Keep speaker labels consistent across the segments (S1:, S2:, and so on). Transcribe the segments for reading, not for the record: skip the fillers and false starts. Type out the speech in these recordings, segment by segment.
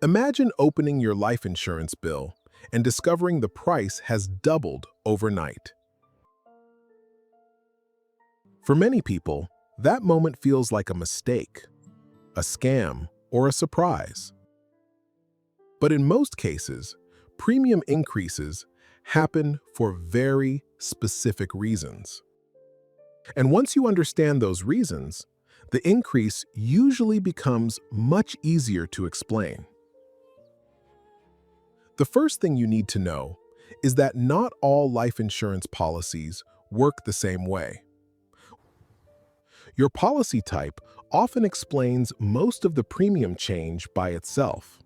S1: Imagine opening your life insurance bill and discovering the price has doubled overnight. For many people, that moment feels like a mistake, a scam, or a surprise. But in most cases, premium increases happen for very specific reasons. And once you understand those reasons, the increase usually becomes much easier to explain. The first thing you need to know is that not all life insurance policies work the same way. Your policy type often explains most of the premium change by itself.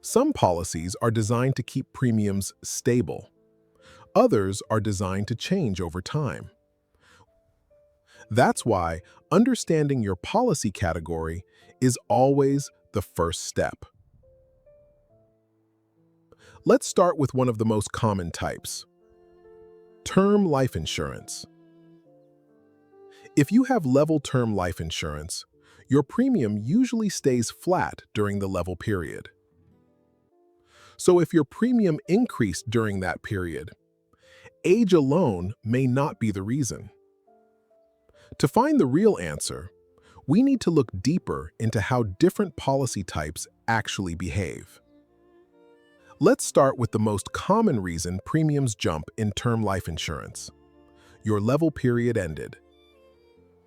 S1: Some policies are designed to keep premiums stable. Others are designed to change over time. That's why understanding your policy category is always the first step. Let's start with one of the most common types: term life insurance. If you have level term life insurance, your premium usually stays flat during the level period. So if your premium increased during that period, age alone may not be the reason. To find the real answer, we need to look deeper into how different policy types actually behave. Let's start with the most common reason premiums jump in term life insurance: your level period ended.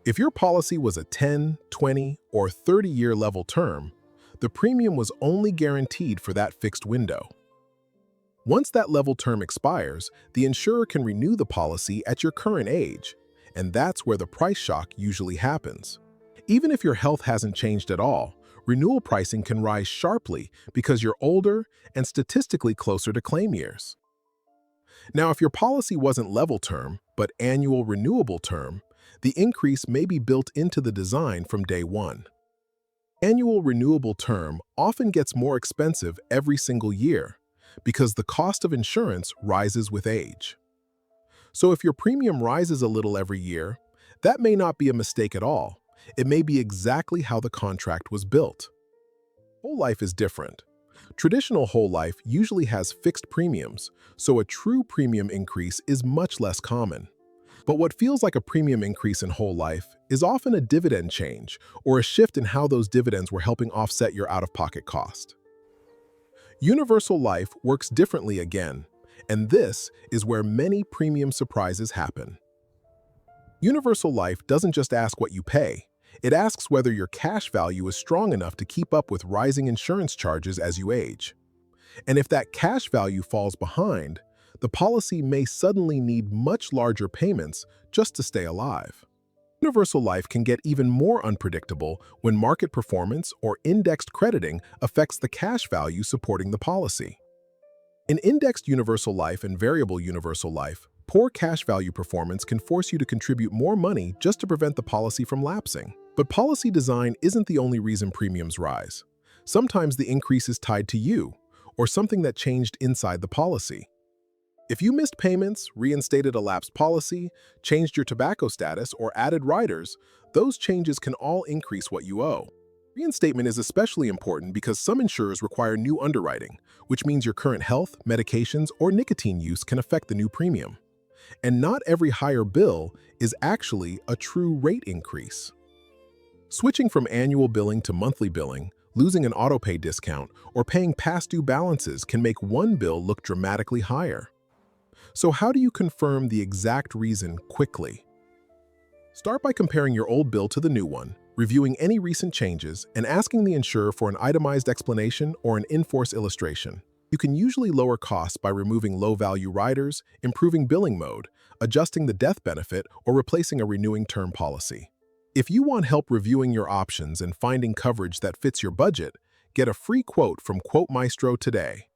S1: If your policy was a 10, 20, or 30-year level term, the premium was only guaranteed for that fixed window. Once that level term expires, the insurer can renew the policy at your current age, and that's where the price shock usually happens. Even if your health hasn't changed at all, renewal pricing can rise sharply because you're older and statistically closer to claim years. Now, if your policy wasn't level term, but annual renewable term, the increase may be built into the design from day one. Annual renewable term often gets more expensive every single year because the cost of insurance rises with age. So if your premium rises a little every year, that may not be a mistake at all. It may be exactly how the contract was built. Whole life is different. Traditional whole life usually has fixed premiums, so a true premium increase is much less common. But what feels like a premium increase in whole life is often a dividend change or a shift in how those dividends were helping offset your out-of-pocket cost. Universal life works differently again, and this is where many premium surprises happen. Universal life doesn't just ask what you pay, it asks whether your cash value is strong enough to keep up with rising insurance charges as you age. And if that cash value falls behind, the policy may suddenly need much larger payments just to stay alive. Universal life can get even more unpredictable when market performance or indexed crediting affects the cash value supporting the policy. In indexed universal life and variable universal life, poor cash value performance can force you to contribute more money just to prevent the policy from lapsing. But policy design isn't the only reason premiums rise. Sometimes the increase is tied to you, or something that changed inside the policy. If you missed payments, reinstated a lapsed policy, changed your tobacco status, or added riders, those changes can all increase what you owe. Reinstatement is especially important because some insurers require new underwriting, which means your current health, medications, or nicotine use can affect the new premium. And not every higher bill is actually a true rate increase. Switching from annual billing to monthly billing, losing an autopay discount, or paying past due balances can make one bill look dramatically higher. So how do you confirm the exact reason quickly? Start by comparing your old bill to the new one, reviewing any recent changes, and asking the insurer for an itemized explanation or an in-force illustration. You can usually lower costs by removing low-value riders, improving billing mode, adjusting the death benefit, or replacing a renewing term policy. If you want help reviewing your options and finding coverage that fits your budget, get a free quote from Quote Maestro today.